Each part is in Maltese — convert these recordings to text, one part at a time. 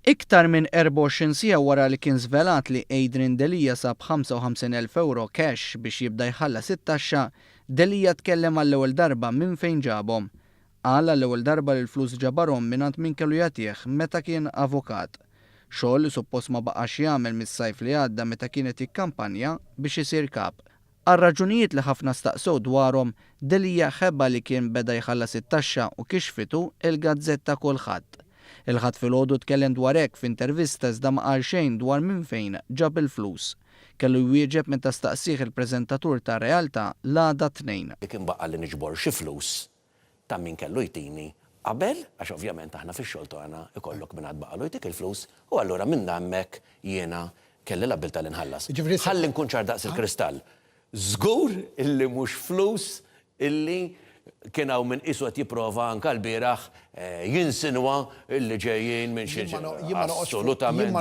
Iktar minn 24 sija wara li kien żvelat li Adrian Delija sab 55,000 euro cash biex jibda jħallas it-taxxa, Delija tkellem għall-ewwel darba minn fejn ġabhom. Qal għall-ewwel darba li l-flus ġabarhom mingħand min kellu jagħtih meta kien avukat. Xogħol li suppost ma baqax jagħmel mis-sajf li għadda meta kienet jikkampanja biex isir kap. Għal raġunijiet li ħafna staqsew dwarhom, Delija ħebba li kien beda jħallas it-taxxa u kixfitu il-gazzetta kulħadd. Il-ħadd filgħodu tkellem dwar hekk f'intervista iżda ma qal xejn dwar minn fejn ġab il-flus. Kellu jwieġeb meta staqsih il-preżentatur ta' Realtà l-għada tnejn. Kien baqa' li niġbor xi flus ta' min kellu jtini qabel, għax ovvjament aħna fix-xogħol tagħna ikollok min għad baqa' jtik il-flus u allura minn hemmhekk jiena kelli l-abilta li nħallas. Ħalli nkun ċar daqs il-kristall. Żgur illi mhux flus illi kien hawn min qisu qed jipprova anke l-bieraħ jinsinwa illi ġejjin minn xi assolutament.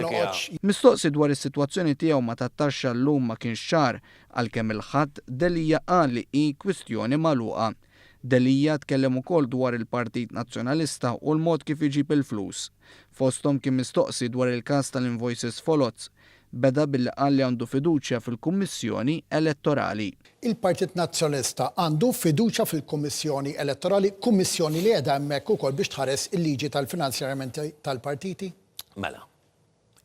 Mistoqsi dwar is-sitwazzjoni tiegħu ma tat-taxxa llum ma kienx ċar għalkemm il-ħadd Delija qal li hi kwistjoni magħluqa. Delija tkellem ukoll dwar il-Partit Nazzjonalista u l-mod kif iġib il-flus. Fosthom kien mistoqsi dwar il-każ tal-invoices folots. Beda billi qal li għandu fiduċja fil-Kummissjoni Elettorali. Il-Partit Nazzjonalista għandu fiduċja fil-Kummissjoni Elettorali, kummissjoni li qiegħda hemmhekk ukoll biex tħares il-liġi tal-finanzjamenti tal-partiti? Mela,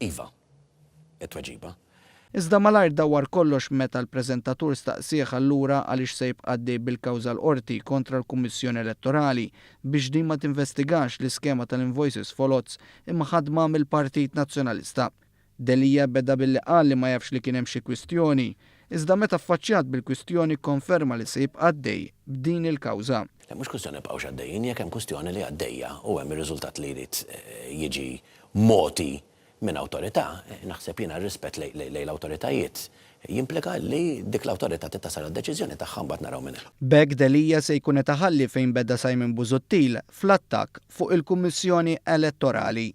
iva, it-tweġiba. Iżda malajr dawar kollox meta l-preżentatur staqsih allura għaliex se jibqa' għaddej bil-kawża l-qorti kontra l-Kummissjoni Elettorali biex din ma tinvestigax l-iskema tal-invoices folots imma ħadma mill-Partit Nazzjonalista. Delija beda billi qal li ma jafx li kien hemm xi kwistjoni, iżda meta affaċċjat bil-kwistjoni konferma li se jibqa' għaddej b'din il-kawża. Mhux kwistjoni bqgħux għaddejjin, jekk hemm kwistjoni li għaddejja u hemm ir-riżultat li jrid jiġi moti minn awtorità, naħseb jiena rispett lejn l-awtoritajiet jimplika li dik l-awtorità tittasal għad-deċiżjoni tagħha mbagħad naraw minn. B'hekk Delija se jkun qed iħalli fejn beda Simon Busuttil fl-attakk fuq il-Kummissjoni Elettorali.